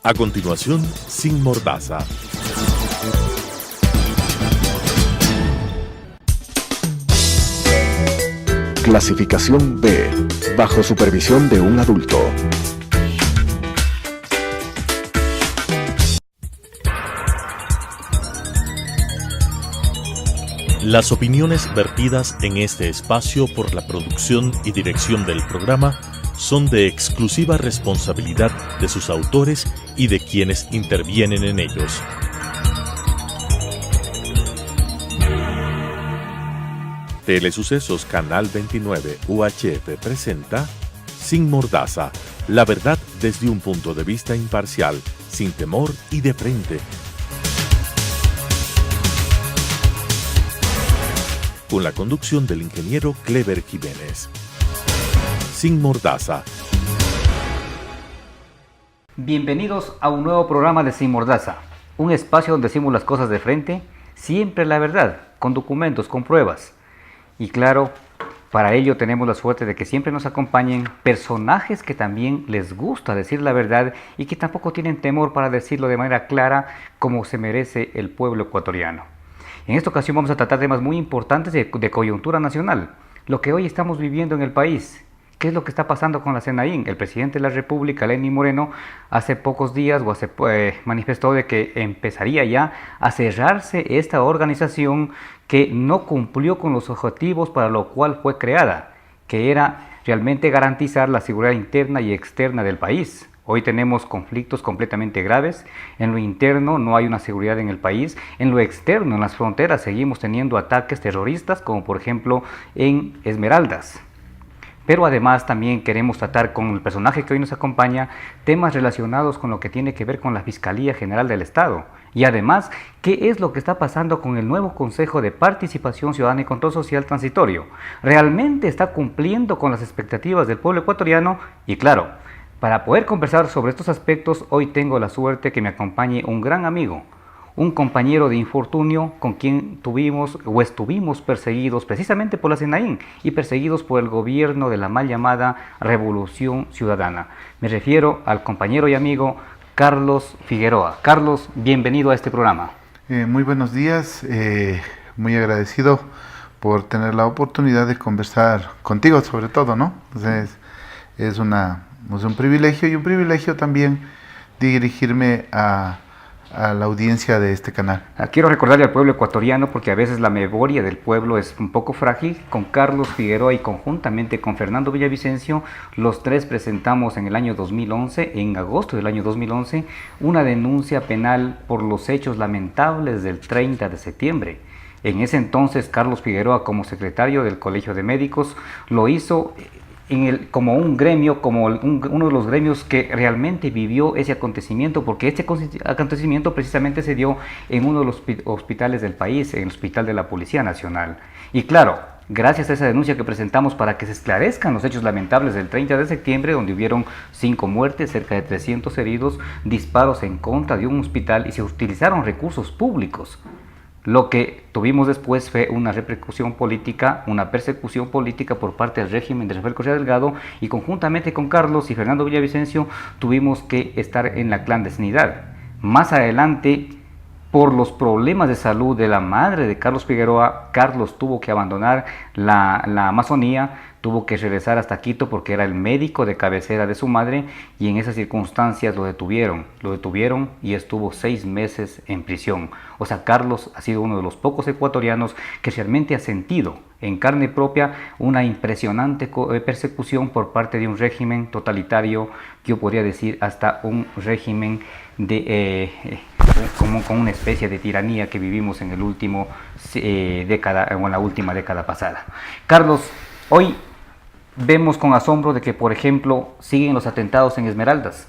A continuación, Sin Mordaza. Clasificación B, bajo supervisión de un adulto. Las opiniones vertidas en este espacio por la producción y dirección del programa son de exclusiva responsabilidad de sus autores y de quienes intervienen en ellos. Telesucesos Canal 29 UHF presenta Sin Mordaza, la verdad desde un punto de vista imparcial, sin temor y de frente. Con la conducción del ingeniero Clever Jiménez. Sin Mordaza. Bienvenidos a un nuevo programa de Sin Mordaza, un espacio donde decimos las cosas de frente, siempre la verdad, con documentos, con pruebas. Y claro, para ello tenemos la suerte de que siempre nos acompañen personajes que también les gusta decir la verdad y que tampoco tienen temor para decirlo de manera clara como se merece el pueblo ecuatoriano. En esta ocasión vamos a tratar temas muy importantes de coyuntura nacional, lo que hoy estamos viviendo en el país. ¿Qué es lo que está pasando con la SENAIN? El presidente de la República, Lenín Moreno, hace pocos días manifestó de que empezaría ya a cerrarse esta organización que no cumplió con los objetivos para lo cual fue creada, que era realmente garantizar la seguridad interna y externa del país. Hoy tenemos conflictos completamente graves. En lo interno no hay una seguridad en el país. En lo externo, en las fronteras, seguimos teniendo ataques terroristas, como por ejemplo en Esmeraldas. Pero además también queremos tratar con el personaje que hoy nos acompaña temas relacionados con lo que tiene que ver con la Fiscalía General del Estado. Y además, ¿qué es lo que está pasando con el nuevo Consejo de Participación Ciudadana y Control Social Transitorio? ¿Realmente está cumpliendo con las expectativas del pueblo ecuatoriano? Y claro, para poder conversar sobre estos aspectos, hoy tengo la suerte que me acompañe un gran amigo, un compañero de infortunio con quien estuvimos perseguidos precisamente por la SENAIN y perseguidos por el gobierno de la mal llamada Revolución Ciudadana. Me refiero al compañero y amigo Carlos Figueroa. Carlos, bienvenido a este programa. Muy buenos días, muy agradecido por tener la oportunidad de conversar contigo sobre todo, ¿no? Entonces, es un privilegio y un privilegio también dirigirme a la audiencia de este canal. Quiero recordarle al pueblo ecuatoriano, porque a veces la memoria del pueblo es un poco frágil. Con Carlos Figueroa y conjuntamente con Fernando Villavicencio, los tres presentamos en el año 2011, en agosto del año 2011, una denuncia penal por los hechos lamentables del 30 de septiembre. En ese entonces, Carlos Figueroa, como secretario del Colegio de Médicos, lo hizo como un gremio, como uno de los gremios que realmente vivió ese acontecimiento, porque este acontecimiento precisamente se dio en uno de los hospitales del país, en el Hospital de la Policía Nacional. Y claro, gracias a esa denuncia que presentamos para que se esclarezcan los hechos lamentables del 30 de septiembre, donde hubieron 5 muertes, cerca de 300 heridos, disparos en contra de un hospital y se utilizaron recursos públicos. Lo que tuvimos después fue una repercusión política, una persecución política por parte del régimen de Rafael Correa Delgado, y conjuntamente con Carlos y Fernando Villavicencio tuvimos que estar en la clandestinidad. Más adelante, por los problemas de salud de la madre de Carlos Figueroa, Carlos tuvo que abandonar la Amazonía, tuvo que regresar hasta Quito porque era el médico de cabecera de su madre, y en esas circunstancias lo detuvieron y estuvo 6 meses en prisión. O sea, Carlos ha sido uno de los pocos ecuatorianos que realmente ha sentido en carne propia una impresionante persecución por parte de un régimen totalitario, yo podría decir hasta un régimen con una especie de tiranía que vivimos en el último década, o en la última década pasada. Carlos, hoy vemos con asombro de que, por ejemplo, siguen los atentados en Esmeraldas.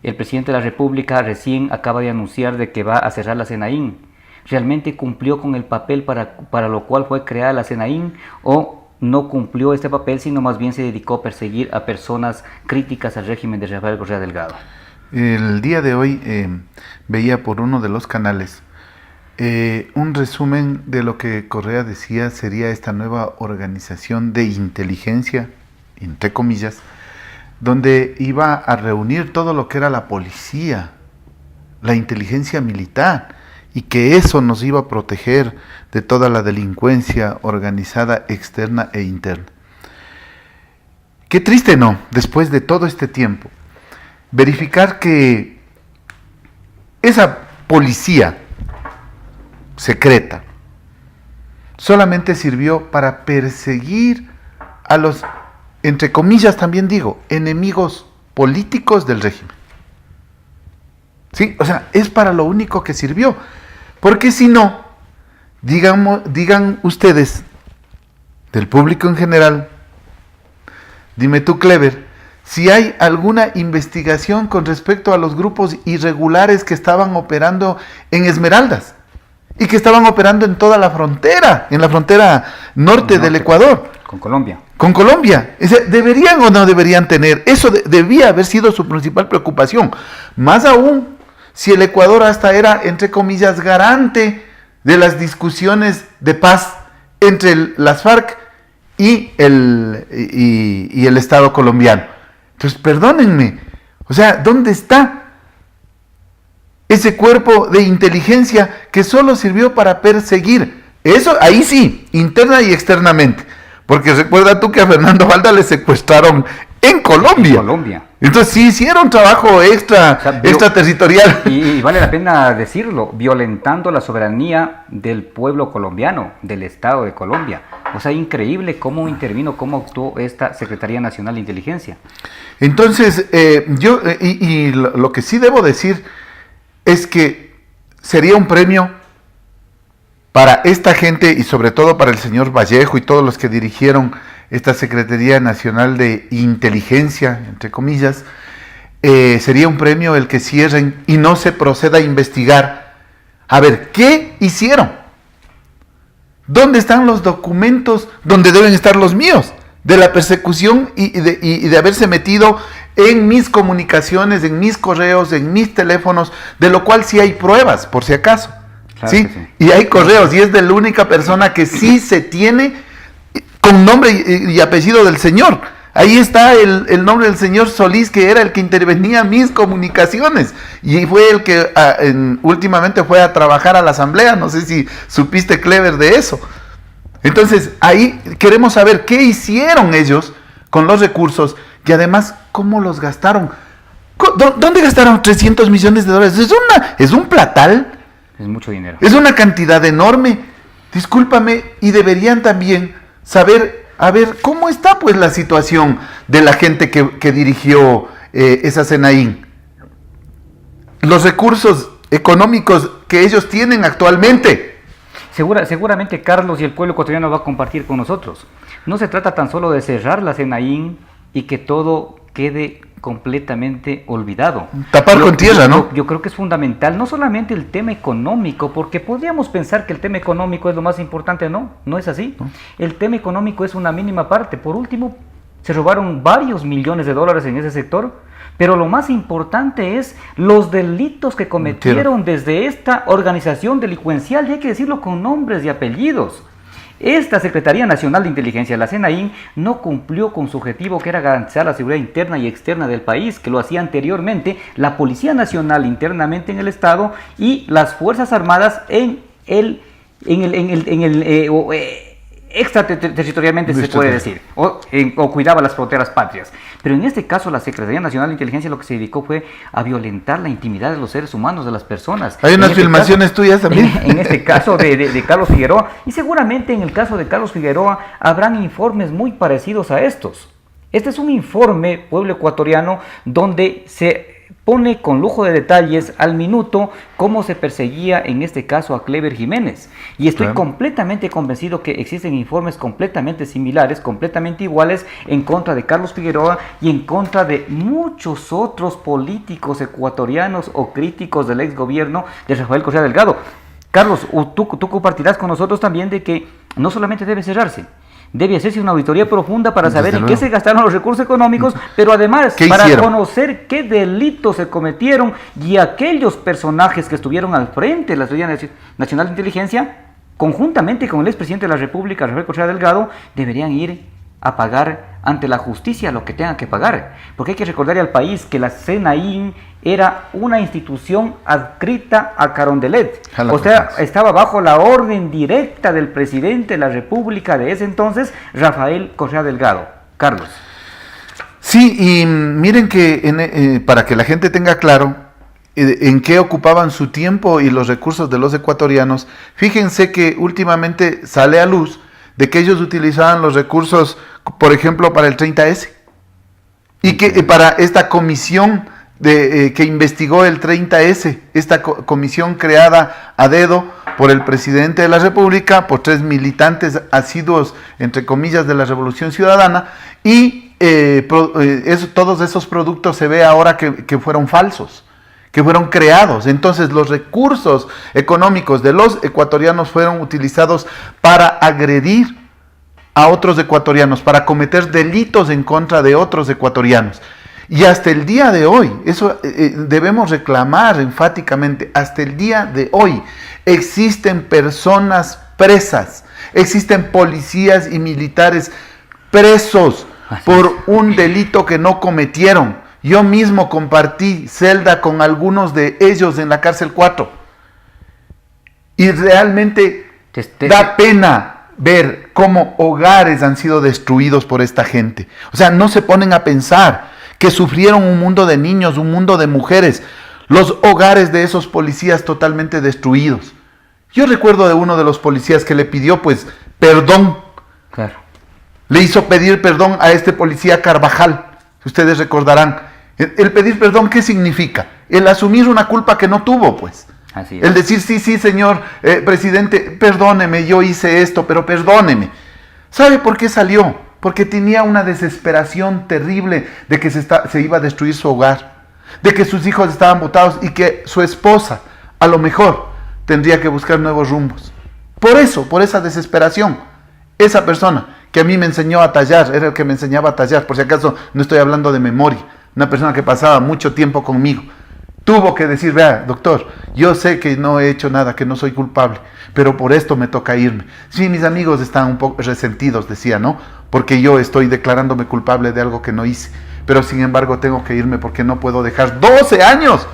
El presidente de la República recién acaba de anunciar de que va a cerrar la SENAIN. ¿Realmente cumplió con el papel para lo cual fue creada la SENAIN, o no cumplió este papel, sino más bien se dedicó a perseguir a personas críticas al régimen de Rafael Correa Delgado? El día de hoy veía por uno de los canales un resumen de lo que Correa decía sería esta nueva organización de inteligencia, entre comillas, donde iba a reunir todo lo que era la policía, la inteligencia militar, y que eso nos iba a proteger de toda la delincuencia organizada externa e interna. Qué triste, ¿no? Después de todo este tiempo, verificar que esa policía secreta solamente sirvió para perseguir a los, entre comillas también digo, enemigos políticos del régimen. ¿Sí? O sea, es para lo único que sirvió. Porque si no, digan ustedes, del público en general, dime tú, Clever, si hay alguna investigación con respecto a los grupos irregulares que estaban operando en Esmeraldas y que estaban operando en toda la frontera, en la frontera norte del Ecuador. Con Colombia. Con Colombia. ¿Deberían o no deberían tener? Eso debía haber sido su principal preocupación. Más aún, si el Ecuador hasta era, entre comillas, garante de las discusiones de paz entre las FARC y el Estado colombiano. Entonces, perdónenme, o sea, ¿dónde está ese cuerpo de inteligencia que solo sirvió para perseguir? Eso, ahí sí, interna y externamente. Porque recuerda tú que a Fernando Valda le secuestraron en Colombia. Colombia. Entonces sí hicieron trabajo extraterritorial. Y vale la pena decirlo, violentando la soberanía del pueblo colombiano, del Estado de Colombia. O sea, increíble cómo intervino, cómo actuó esta Secretaría Nacional de Inteligencia. Entonces, lo que sí debo decir es que sería un premio para esta gente y sobre todo para el señor Vallejo y todos los que dirigieron esta Secretaría Nacional de Inteligencia, entre comillas, sería un premio el que cierren y no se proceda a investigar. A ver, ¿qué hicieron? ¿Dónde están los documentos donde deben estar los míos? De la persecución y de haberse metido en mis comunicaciones, en mis correos, en mis teléfonos, de lo cual sí hay pruebas, por si acaso. Claro, ¿sí? Sí. Y hay correos, y es de la única persona que sí se tiene con nombre y apellido del señor. Ahí está el nombre del señor Solís, que era el que intervenía en mis comunicaciones, y fue el que últimamente fue a trabajar a la asamblea. No sé si supiste, Clever, de eso. Entonces, ahí queremos saber qué hicieron ellos con los recursos, y además, cómo los gastaron. ¿Dónde gastaron 300 millones de dólares? Es un platal. Es mucho dinero. Es una cantidad enorme. Discúlpame, y deberían también saber, a ver, ¿cómo está pues la situación de la gente que dirigió esa Senaín? Los recursos económicos que ellos tienen actualmente. Seguramente Carlos y el pueblo ecuatoriano va a compartir con nosotros. No se trata tan solo de cerrar la Senaín y que todo quede completamente olvidado. Tapar con tierra, ¿no? Yo creo que es fundamental, no solamente el tema económico, porque podríamos pensar que el tema económico es lo más importante. No es así. El tema económico es una mínima parte. Por último, se robaron varios millones de dólares en ese sector, pero lo más importante es los delitos que cometieron desde esta organización delincuencial, y hay que decirlo con nombres y apellidos. Esta Secretaría Nacional de Inteligencia, la Senaín, no cumplió con su objetivo, que era garantizar la seguridad interna y externa del país, que lo hacía anteriormente la Policía Nacional internamente en el Estado y las Fuerzas Armadas extraterritorialmente, se puede decir, o cuidaba las fronteras patrias. Pero en este caso la Secretaría Nacional de Inteligencia lo que se dedicó fue a violentar la intimidad de los seres humanos, de las personas. Hay unas filmaciones tuyas también. En este caso de Carlos Figueroa, y seguramente en el caso de Carlos Figueroa habrán informes muy parecidos a estos. Este es un informe, pueblo ecuatoriano, donde se pone con lujo de detalles al minuto cómo se perseguía en este caso a Clever Jiménez. Y estoy completamente convencido que existen informes completamente similares, completamente iguales, en contra de Carlos Figueroa y en contra de muchos otros políticos ecuatorianos o críticos del ex gobierno de Rafael Correa Delgado. Carlos, tú compartirás con nosotros también de que no solamente debe cerrarse, debe hacerse una auditoría profunda para saber en qué se gastaron los recursos económicos, pero además para conocer qué delitos se cometieron, y aquellos personajes que estuvieron al frente de la Secretaría Nacional de Inteligencia, conjuntamente con el expresidente de la República, Rafael Correa Delgado, deberían ir a pagar ante la justicia lo que tengan que pagar. Porque hay que recordarle al país que la SENAIN era una institución adscrita a Carondelet. O sea, estaba bajo la orden directa del presidente de la República de ese entonces, Rafael Correa Delgado. Carlos. Sí, y miren que para que la gente tenga claro en qué ocupaban su tiempo y los recursos de los ecuatorianos, fíjense que últimamente sale a luz de que ellos utilizaban los recursos, por ejemplo, para el 30S, y que para esta comisión que investigó el 30S, esta comisión creada a dedo por el presidente de la República, por 3 militantes asiduos, entre comillas, de la Revolución Ciudadana, y todos esos productos se ve ahora que fueron falsos, que fueron creados. Entonces los recursos económicos de los ecuatorianos fueron utilizados para agredir a otros ecuatorianos, para cometer delitos en contra de otros ecuatorianos. Y hasta el día de hoy, eso debemos reclamar enfáticamente, hasta el día de hoy existen personas presas, existen policías y militares presos por un delito que no cometieron. Yo mismo compartí celda con algunos de ellos en la cárcel 4. Y realmente da pena ver cómo hogares han sido destruidos por esta gente. O sea, no se ponen a pensar que sufrieron un mundo de niños, un mundo de mujeres, los hogares de esos policías totalmente destruidos. Yo recuerdo de uno de los policías que le pidió, pues, perdón. Claro. Le hizo pedir perdón a este policía Carvajal. Ustedes recordarán. El pedir perdón, ¿qué significa? El asumir una culpa que no tuvo, pues. Así es. El decir, sí, señor presidente, perdóneme, yo hice esto, pero perdóneme. ¿Sabe por qué salió? Porque tenía una desesperación terrible de que se iba a destruir su hogar, de que sus hijos estaban botados y que su esposa, a lo mejor, tendría que buscar nuevos rumbos. Por eso, por esa desesperación, esa persona que a mí me enseñó a tallar, era el que me enseñaba a tallar, por si acaso no estoy hablando de memoria, una persona que pasaba mucho tiempo conmigo, tuvo que decir, vea, doctor, yo sé que no he hecho nada, que no soy culpable, pero por esto me toca irme. Sí, mis amigos están un poco resentidos, decía, ¿no? Porque yo estoy declarándome culpable de algo que no hice, pero sin embargo tengo que irme porque no puedo dejar 12 años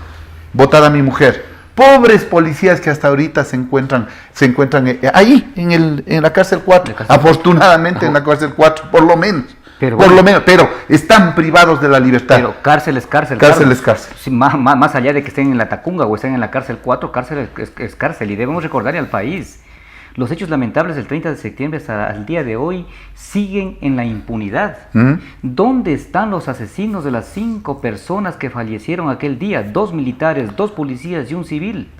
botada a mi mujer. Pobres policías que hasta ahorita se encuentran ahí, en la cárcel 4, afortunadamente en la cárcel 4, por lo menos. Pero están privados de la libertad. Pero cárcel es cárcel. Cárcel es cárcel. Sí, más allá de que estén en la Tacunga o estén en la cárcel 4, cárcel es cárcel. Y debemos recordarle al país, los hechos lamentables del 30 de septiembre hasta el día de hoy siguen en la impunidad. ¿Dónde están los asesinos de las 5 personas que fallecieron aquel día? 2 militares, 2 policías y un civil.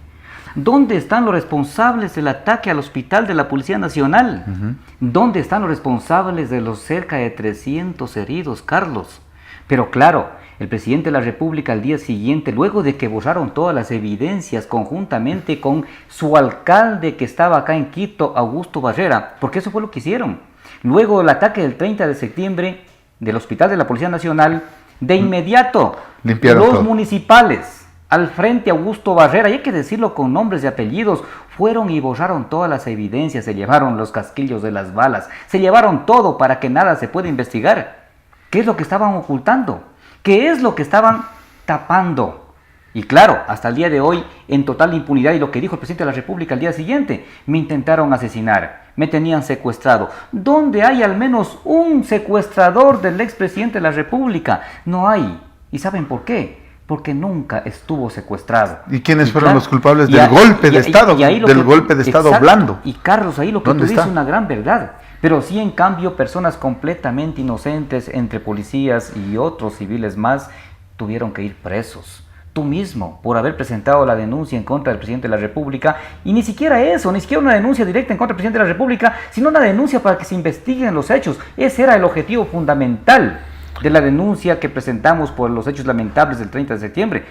¿Dónde están los responsables del ataque al hospital de la Policía Nacional? ¿Dónde están los responsables de los cerca de 300 heridos, Carlos? Pero claro, el presidente de la República al día siguiente, luego de que borraron todas las evidencias conjuntamente con su alcalde que estaba acá en Quito, Augusto Barrera, porque eso fue lo que hicieron. Luego del ataque del 30 de septiembre del hospital de la Policía Nacional, de inmediato limpiaron los todo. Municipales al frente Augusto Barrera, y hay que decirlo con nombres y apellidos, fueron y borraron todas las evidencias, se llevaron los casquillos de las balas, se llevaron todo para que nada se pueda investigar. ¿Qué es lo que estaban ocultando? ¿Qué es lo que estaban tapando? Y claro, hasta el día de hoy, en total impunidad, y lo que dijo el presidente de la República al día siguiente, me intentaron asesinar, me tenían secuestrado. ¿Dónde hay al menos un secuestrador del expresidente de la República? No hay. ¿Y saben por qué? Porque nunca estuvo secuestrado. ¿Y quiénes fueron los culpables del golpe de Estado? Del golpe de Estado blando. Y Carlos, ahí lo que tú dices es una gran verdad. Pero sí, en cambio, personas completamente inocentes, entre policías y otros civiles más, tuvieron que ir presos. Tú mismo, por haber presentado la denuncia en contra del presidente de la República, y ni siquiera eso, ni siquiera una denuncia directa en contra del presidente de la República, sino una denuncia para que se investiguen los hechos. Ese era el objetivo fundamental de la denuncia que presentamos por los hechos lamentables del 30 de septiembre.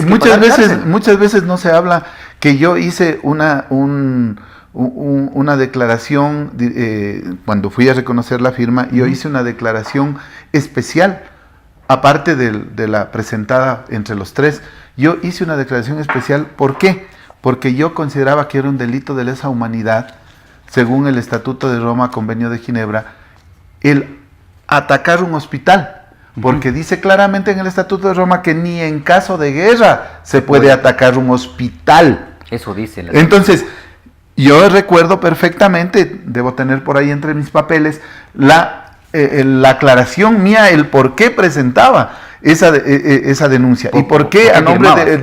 Muchas veces no se habla que yo hice una declaración, cuando fui a reconocer la firma, yo hice una declaración especial, aparte de la presentada entre los 3, yo hice una declaración especial. ¿Por qué? Porque yo consideraba que era un delito de lesa humanidad, según el Estatuto de Roma, Convenio de Ginebra, el atacar un hospital. Porque dice claramente en el Estatuto de Roma que ni en caso de guerra se puede atacar un hospital. Eso dice. Entonces, yo recuerdo perfectamente, debo tener por ahí entre mis papeles, la aclaración mía, el por qué presentaba esa denuncia. Y por qué a nombre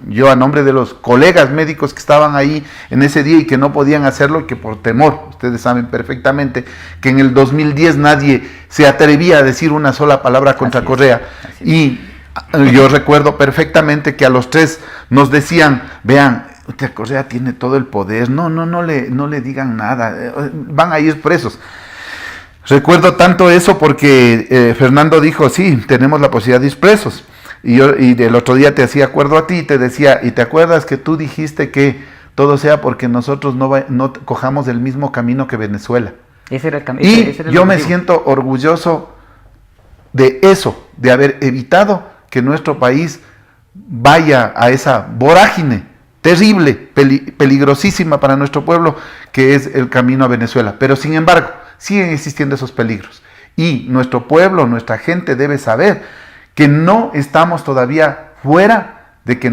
yo a nombre de los colegas médicos que estaban ahí en ese día y que no podían hacerlo, y que por temor, ustedes saben perfectamente que en el 2010 nadie se atrevía a decir una sola palabra contra Correa. Y yo recuerdo perfectamente que a los 3 nos decían, vean, usted Correa tiene todo el poder, no le digan nada, van a ir presos. Recuerdo tanto eso porque Fernando dijo, sí, tenemos la posibilidad de ir presos. Y el otro día te hacía acuerdo a ti y te decía, ¿y te acuerdas que tú dijiste que todo sea porque nosotros no cojamos el mismo camino que Venezuela? Ese era el camino. Y yo me siento orgulloso de eso, de haber evitado que nuestro país vaya a esa vorágine terrible, peligrosísima para nuestro pueblo, que es el camino a Venezuela. Pero sin embargo, siguen existiendo esos peligros. Y nuestro pueblo, nuestra gente debe saber que no estamos todavía fuera de que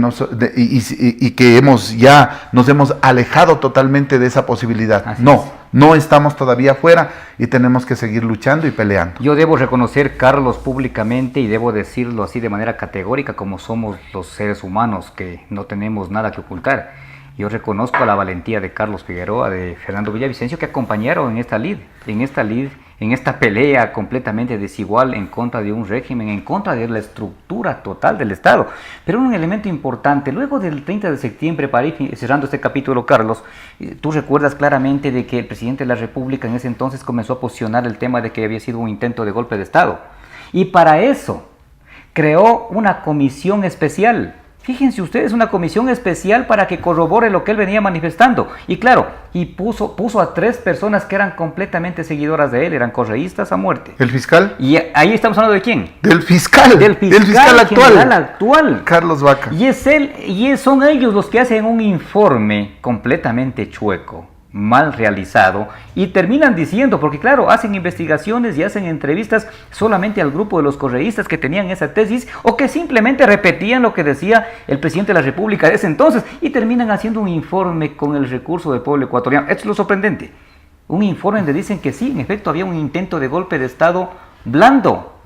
que nos hemos alejado totalmente de esa posibilidad. No estamos todavía fuera y tenemos que seguir luchando y peleando. Yo debo reconocer, Carlos, públicamente, y debo decirlo así de manera categórica, como somos los seres humanos que no tenemos nada que ocultar. Yo reconozco la valentía de Carlos Figueroa, de Fernando Villavicencio, que acompañaron en esta pelea completamente desigual en contra de un régimen, en contra de la estructura total del Estado. Pero un elemento importante, luego del 30 de septiembre, para ir cerrando este capítulo, Carlos, tú recuerdas claramente de que el presidente de la República en ese entonces comenzó a posicionar el tema de que había sido un intento de golpe de Estado. Y para eso creó una comisión especial. Fíjense ustedes, una comisión especial para que corrobore lo que él venía manifestando. Y claro, y puso a 3 personas que eran completamente seguidoras de él, eran correístas a muerte. ¿El fiscal? Y ahí estamos hablando de quién. Del fiscal actual. Carlos Vaca. Son ellos los que hacen un informe completamente chueco, mal realizado, y terminan diciendo, porque claro, hacen investigaciones y hacen entrevistas solamente al grupo de los correístas que tenían esa tesis, o que simplemente repetían lo que decía el presidente de la República de ese entonces, y terminan haciendo un informe con el recurso del pueblo ecuatoriano. Esto es lo sorprendente, un informe donde dicen que sí, en efecto había un intento de golpe de Estado blando,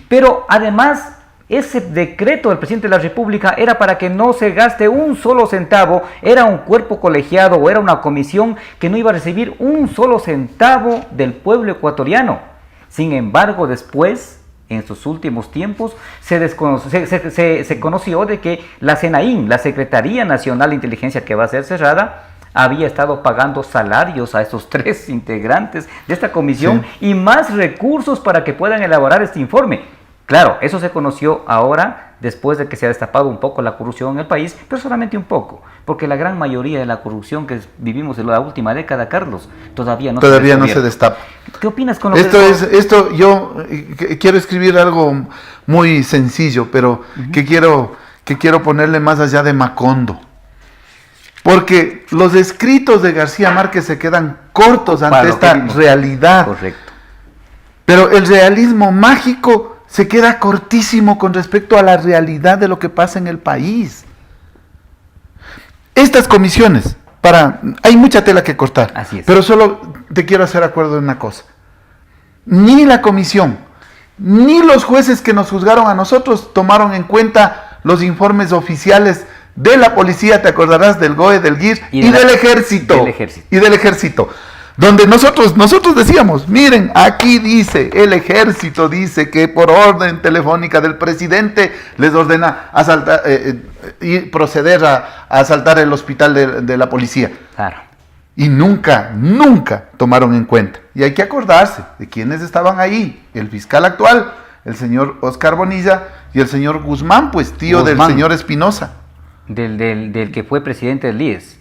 pero además ese decreto del presidente de la República era para que no se gaste un solo centavo, era un cuerpo colegiado o era una comisión que no iba a recibir un solo centavo del pueblo ecuatoriano. Sin embargo, después, en sus últimos tiempos, se conoció de que la SENAIN, la Secretaría Nacional de Inteligencia, que va a ser cerrada, había estado pagando salarios a esos 3 integrantes de esta comisión y más recursos para que puedan elaborar este informe. Claro, eso se conoció ahora, después de que se ha destapado un poco la corrupción en el país, pero solamente un poco, porque la gran mayoría de la corrupción que vivimos en la última década, Carlos, todavía no se destapa. ¿Qué opinas con lo Esto yo quiero escribir algo muy sencillo, pero que quiero ponerle más allá de Macondo. Porque los escritos de García Márquez se quedan cortos ante esta realidad. Correcto. Pero el realismo mágico se queda cortísimo con respecto a la realidad de lo que pasa en el país. Estas comisiones, hay mucha tela que cortar, así es, pero solo te quiero hacer acuerdo de una cosa. Ni la comisión, ni los jueces que nos juzgaron a nosotros tomaron en cuenta los informes oficiales de la policía, te acordarás del GOE, del GIR y del ejército. Donde nosotros decíamos, miren, aquí dice, el ejército dice que por orden telefónica del presidente les ordena asaltar y proceder a asaltar el hospital de la policía. Claro. Y nunca tomaron en cuenta. Y hay que acordarse de quienes estaban ahí. El fiscal actual, el señor Oscar Bonilla, y el señor Guzmán, pues tío del señor Espinosa. Del que fue presidente del IES.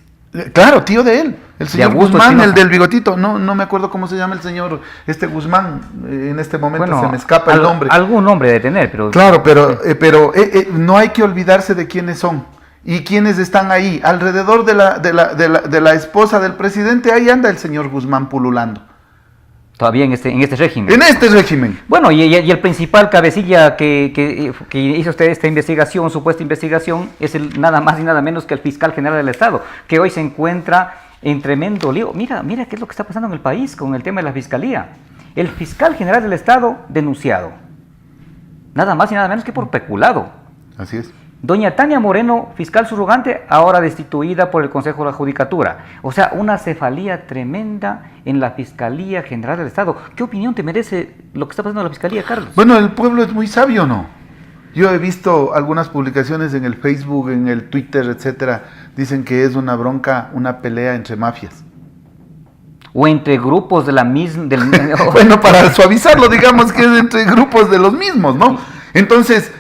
Claro, tío de él, el señor Guzmán, Espinosa. El del bigotito, no me acuerdo cómo se llama el señor Guzmán, en este momento se me escapa el nombre. Algún nombre de tener, pero... Claro, pero no hay que olvidarse de quiénes son y quiénes están ahí. Alrededor de la esposa del presidente, ahí anda el señor Guzmán pululando. Todavía en este régimen. En este régimen. Bueno, y el principal cabecilla que hizo usted esta investigación, supuesta investigación, es nada más y nada menos que el fiscal general del Estado, que hoy se encuentra en tremendo lío. Mira qué es lo que está pasando en el país con el tema de la fiscalía. El fiscal general del Estado denunciado, nada más y nada menos que por peculado. Así es. Doña Tania Moreno, fiscal subrogante, ahora destituida por el Consejo de la Judicatura. O sea, una cefalía tremenda en la Fiscalía General del Estado. ¿Qué opinión te merece lo que está pasando en la Fiscalía, Carlos? Bueno, el pueblo es muy sabio, ¿no? Yo he visto algunas publicaciones en el Facebook, en el Twitter, etcétera. Dicen que es una bronca, una pelea entre mafias. O entre grupos de la misma... Bueno, para suavizarlo, digamos que es entre grupos de los mismos, ¿no? Entonces...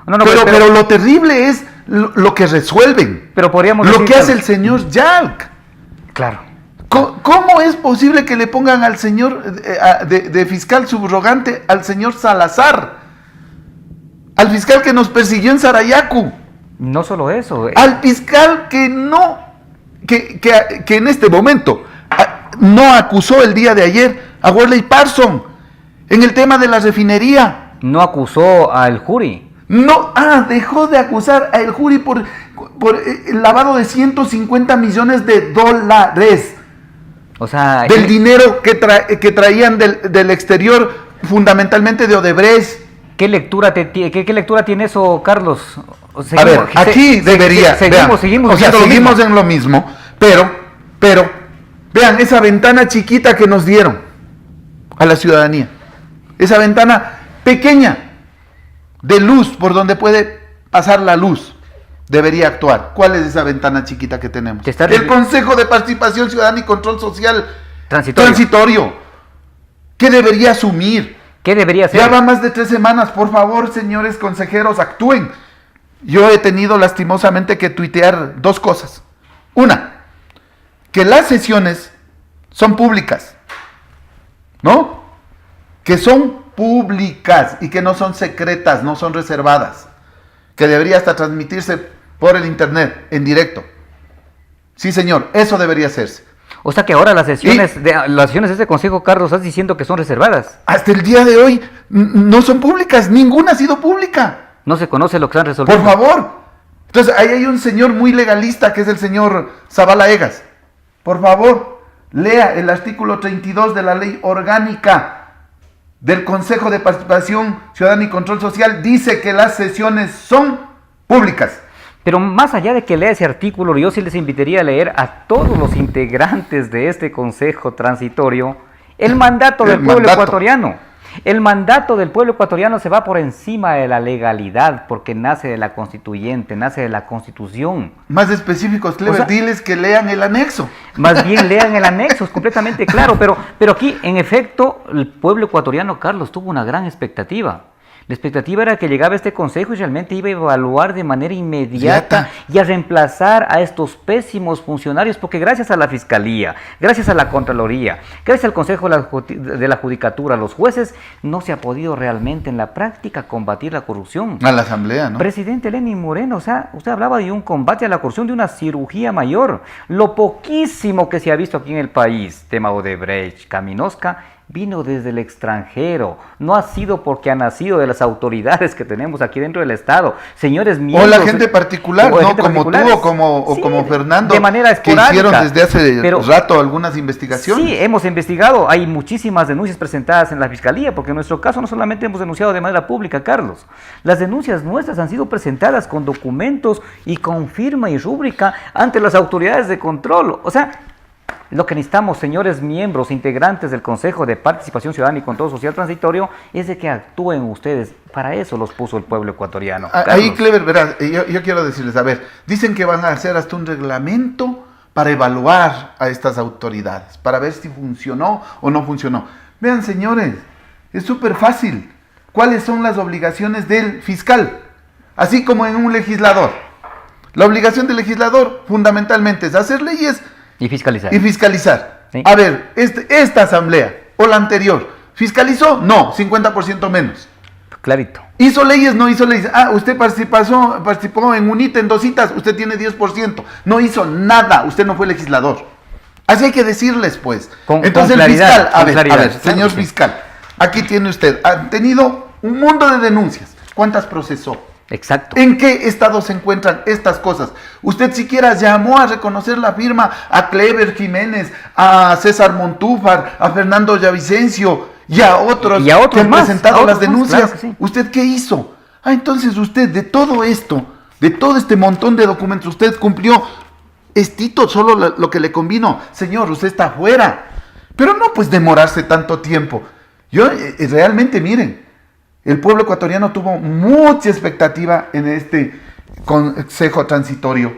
pero lo terrible es lo que resuelven. Pero podríamos lo decir que hace el señor Yalc. Claro. ¿Cómo es posible que le pongan al señor de fiscal subrogante al señor Salazar? Al fiscal que nos persiguió en Sarayaku. No solo eso. Al fiscal que en este momento no acusó el día de ayer a Worley Parson en el tema de la refinería. No acusó al jury. No, dejó de acusar a el jury por el lavado de 150 millones de dólares. O sea, del dinero que traían del exterior, fundamentalmente de Odebrecht. ¿Qué lectura tiene eso, Carlos? A ver, aquí debería. Seguimos en lo mismo, pero, vean esa ventana chiquita que nos dieron a la ciudadanía. Esa ventana pequeña de luz por donde puede pasar la luz debería actuar. ¿Cuál es esa ventana chiquita que tenemos? El Consejo de Participación Ciudadana y Control Social Transitorio. ¿Qué debería asumir? ¿Qué debería hacer? Ya va más de 3 semanas. Por favor, señores consejeros, actúen. Yo he tenido lastimosamente que tuitear 2 cosas. Una, que las sesiones son públicas, ¿no? Que son públicas y que no son secretas, no son reservadas, que debería hasta transmitirse por el internet, en directo. Sí, señor, eso debería hacerse. O sea que ahora las sesiones de este consejo, Carlos, estás diciendo que son reservadas. Hasta el día de hoy no son públicas, ninguna ha sido pública. No se conoce lo que se han resolvido. Por favor. Entonces, ahí hay un señor muy legalista que es el señor Zavala Egas. Por favor, lea el artículo 32 de la Ley Orgánica del Consejo de Participación Ciudadana y Control Social. Dice que las sesiones son públicas. Pero más allá de que lea ese artículo, yo sí les invitaría a leer a todos los integrantes de este Consejo Transitorio el mandato del pueblo ecuatoriano. El mandato del pueblo ecuatoriano se va por encima de la legalidad porque nace de la constituyente, nace de la Constitución. Más específicos, Clever, diles que lean el anexo. Más bien lean el anexo, es completamente claro. Pero aquí, en efecto, el pueblo ecuatoriano, Carlos, tuvo una gran expectativa. La expectativa era que llegaba este consejo y realmente iba a evaluar de manera inmediata y a reemplazar a estos pésimos funcionarios, porque gracias a la Fiscalía, gracias a la Contraloría, gracias al Consejo de la Judicatura, los jueces, no se ha podido realmente en la práctica combatir la corrupción. A la Asamblea, ¿no? Presidente Lenín Moreno, o sea, usted hablaba de un combate a la corrupción, de una cirugía mayor. Lo poquísimo que se ha visto aquí en el país, tema Odebrecht, Caminosca, vino desde el extranjero, no ha sido porque ha nacido de las autoridades que tenemos aquí dentro del Estado, señores miembros. O la gente particular, ¿no? Como tú como Fernando, de manera esporádica, que hicieron desde hace rato algunas investigaciones. Sí, hemos investigado, hay muchísimas denuncias presentadas en la Fiscalía, porque en nuestro caso no solamente hemos denunciado de manera pública, Carlos, las denuncias nuestras han sido presentadas con documentos y con firma y rúbrica ante las autoridades de control, o sea, lo que necesitamos, señores miembros, integrantes del Consejo de Participación Ciudadana y Control Social Transitorio, es de que actúen ustedes. Para eso los puso el pueblo ecuatoriano. Ahí, Clever, verás, yo quiero decirles, a ver, dicen que van a hacer hasta un reglamento para evaluar a estas autoridades, para ver si funcionó o no funcionó. Vean, señores, es súper fácil. ¿Cuáles son las obligaciones del fiscal? Así como en un legislador. La obligación del legislador, fundamentalmente, es hacer leyes y fiscalizar. ¿Sí? A ver, esta asamblea o la anterior, ¿fiscalizó? No, 50% menos. Clarito. ¿Hizo leyes? No hizo leyes. Usted participó en un ítem, 2 citas, usted tiene 10%. No hizo nada, usted no fue legislador. Así hay que decirles, pues. Entonces el fiscal, a ver, señor fiscal, aquí tiene usted, ha tenido un mundo de denuncias. ¿Cuántas procesó? Exacto. ¿En qué estado se encuentran estas cosas? Usted siquiera llamó a reconocer la firma a Clever Jiménez, a César Montúfar, a Fernando Villavicencio y a otros que han presentado las denuncias. Claro que sí. ¿Usted qué hizo? Entonces usted de todo esto, de todo este montón de documentos, usted cumplió solo lo que le convino. Señor, usted está fuera. Pero no pues demorarse tanto tiempo. Yo realmente, miren, el pueblo ecuatoriano tuvo mucha expectativa en este consejo transitorio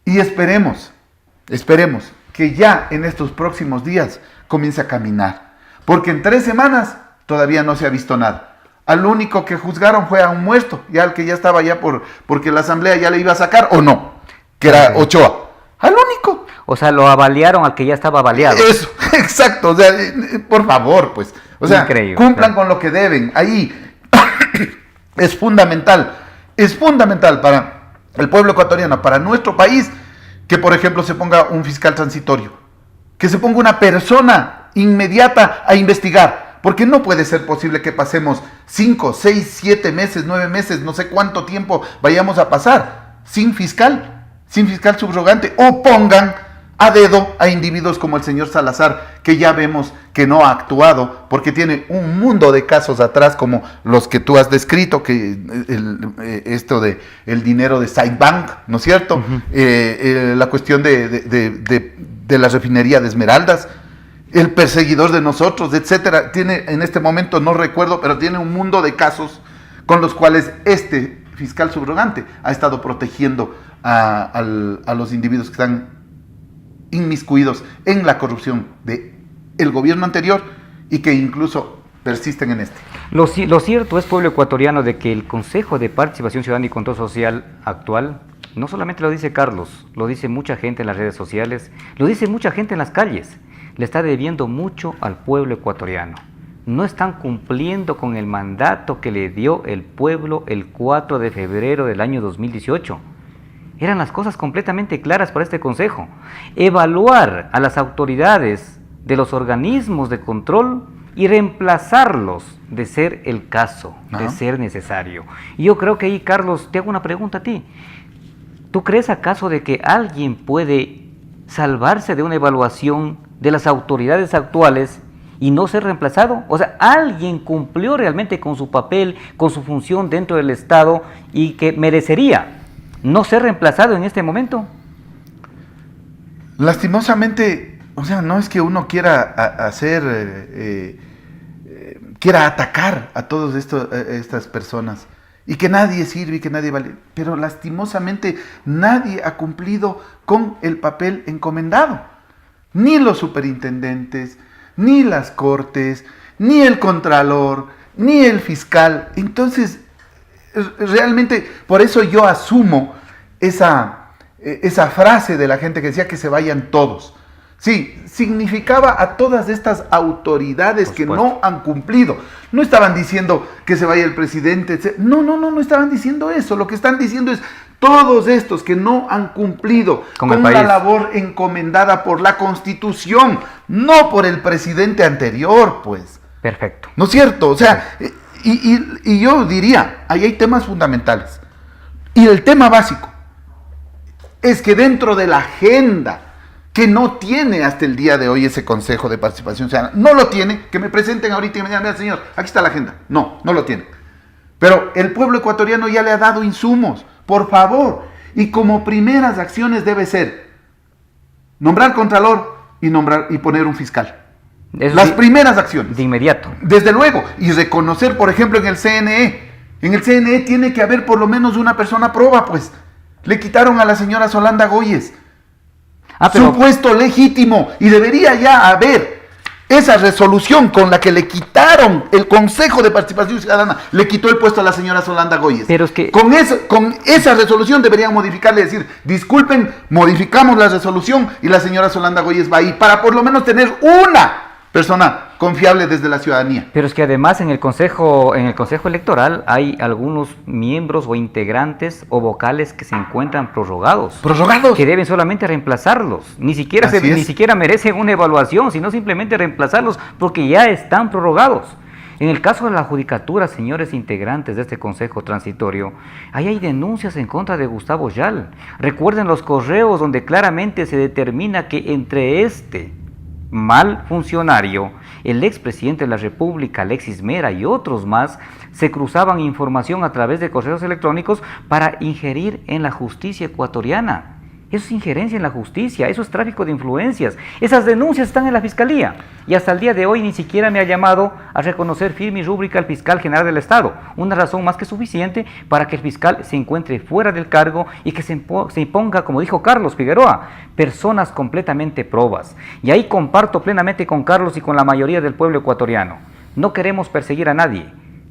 y esperemos que ya en estos próximos días comience a caminar, porque en 3 semanas todavía no se ha visto nada. Al único que juzgaron fue a un muerto, ya al que ya estaba ya porque la asamblea ya le iba a sacar o no, que era Ochoa, al único. O sea, lo avaliaron al que ya estaba avaliado. Eso, exacto, o sea, por favor, pues. O sea, increíble, cumplan con lo que deben. Ahí es fundamental para el pueblo ecuatoriano, para nuestro país, que por ejemplo se ponga un fiscal transitorio, que se ponga una persona inmediata a investigar, porque no puede ser posible que pasemos 5, 6, 7 meses, 9 meses, no sé cuánto tiempo vayamos a pasar sin fiscal subrogante, o pongan a dedo a individuos como el señor Salazar, que ya vemos que no ha actuado, porque tiene un mundo de casos atrás, como los que tú has descrito, que esto de el dinero de Sidebank, ¿no es cierto? Uh-huh. La cuestión de la refinería de Esmeraldas, el perseguidor de nosotros, etcétera. Tiene, en este momento no recuerdo, pero tiene un mundo de casos con los cuales este fiscal subrogante ha estado protegiendo a los individuos que están inmiscuidos en la corrupción del gobierno anterior y que incluso persisten en este. Lo cierto es, pueblo ecuatoriano, de que el Consejo de Participación Ciudadana y Control Social actual, no solamente lo dice Carlos, lo dice mucha gente en las redes sociales, lo dice mucha gente en las calles, le está debiendo mucho al pueblo ecuatoriano. No están cumpliendo con el mandato que le dio el pueblo el 4 de febrero del año 2018. Eran las cosas completamente claras para este consejo. Evaluar a las autoridades de los organismos de control y reemplazarlos de ser el caso, de ser necesario. Y yo creo que ahí, Carlos, te hago una pregunta a ti. ¿Tú crees acaso de que alguien puede salvarse de una evaluación de las autoridades actuales y no ser reemplazado? O sea, ¿alguien cumplió realmente con su papel, con su función dentro del Estado y que merecería no ser reemplazado en este momento? Lastimosamente, o sea, no es que uno quiera quiera atacar a todas estas personas y que nadie sirve y que nadie vale, pero lastimosamente nadie ha cumplido con el papel encomendado. Ni los superintendentes, ni las cortes, ni el contralor, ni el fiscal. Entonces, realmente, por eso yo asumo esa frase de la gente que decía que se vayan todos. Sí, significaba a todas estas autoridades que no han cumplido. No estaban diciendo que se vaya el presidente. No estaban diciendo eso. Lo que están diciendo es todos estos que no han cumplido con la labor encomendada por la Constitución, no por el presidente anterior, pues. Perfecto. ¿No es cierto? O sea, y yo diría, ahí hay temas fundamentales. Y el tema básico es que dentro de la agenda que no tiene hasta el día de hoy ese Consejo de Participación Ciudadana, no lo tiene, que me presenten ahorita y me digan, mira señor, aquí está la agenda. No lo tiene. Pero el pueblo ecuatoriano ya le ha dado insumos, por favor. Y como primeras acciones debe ser nombrar contralor y poner un fiscal. Las primeras acciones. De inmediato. Desde luego. Y reconocer, por ejemplo, en el CNE. En el CNE tiene que haber por lo menos una persona proba, pues. Le quitaron a la señora Solanda Goyes su puesto legítimo, y debería ya haber esa resolución con la que le quitaron el Consejo de Participación Ciudadana, le quitó el puesto a la señora Solanda Goyes. Pero es que con esa resolución deberían modificarle, decir, disculpen, modificamos la resolución y la señora Solanda Goyes va ahí, para por lo menos tener una persona confiable desde la ciudadanía. Pero es que además en el consejo electoral hay algunos miembros o integrantes o vocales que se encuentran prorrogados. ¿Prorrogados? Que deben solamente reemplazarlos. Ni siquiera merecen una evaluación, sino simplemente reemplazarlos porque ya están prorrogados. En el caso de la judicatura, señores integrantes de este consejo transitorio, ahí hay denuncias en contra de Gustavo Yal. Recuerden los correos donde claramente se determina que entre este mal funcionario, el expresidente de la República, Alexis Mera y otros más, se cruzaban información a través de correos electrónicos para ingerir en la justicia ecuatoriana. Eso es injerencia en la justicia, eso es tráfico de influencias. Esas denuncias están en la Fiscalía y hasta el día de hoy ni siquiera me ha llamado a reconocer firme y rúbrica al fiscal general del Estado. Una razón más que suficiente para que el fiscal se encuentre fuera del cargo y que se imponga, como dijo Carlos Figueroa, personas completamente probas. Y ahí comparto plenamente con Carlos y con la mayoría del pueblo ecuatoriano. No queremos perseguir a nadie.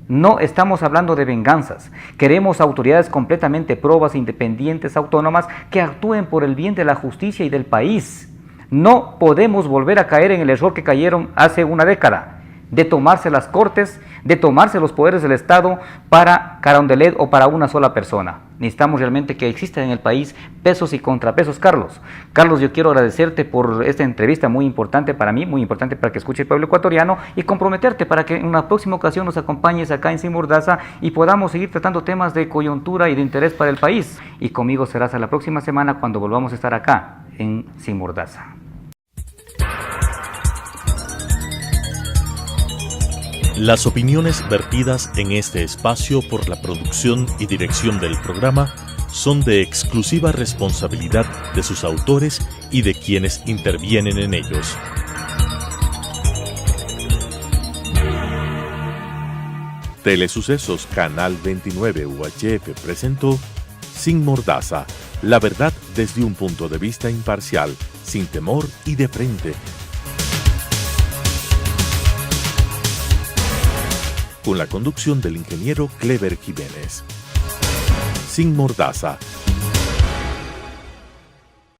No estamos hablando de venganzas. Queremos autoridades completamente probas, independientes, autónomas, que actúen por el bien de la justicia y del país. No podemos volver a caer en el error que cayeron hace una década, de tomarse las cortes, de tomarse los poderes del Estado para Carondelet o para una sola persona. Necesitamos realmente que exista en el país pesos y contrapesos, Carlos. Carlos, yo quiero agradecerte por esta entrevista muy importante para mí, muy importante para que escuche el pueblo ecuatoriano y comprometerte para que en una próxima ocasión nos acompañes acá en Sin Mordaza y podamos seguir tratando temas de coyuntura y de interés para el país. Y conmigo será hasta la próxima semana cuando volvamos a estar acá en Sin Mordaza. Las opiniones vertidas en este espacio por la producción y dirección del programa son de exclusiva responsabilidad de sus autores y de quienes intervienen en ellos. Telesucesos Canal 29 UHF presentó Sin Mordaza, la verdad desde un punto de vista imparcial, sin temor y de frente. Con la conducción del ingeniero Clever Jiménez. Sin Mordaza,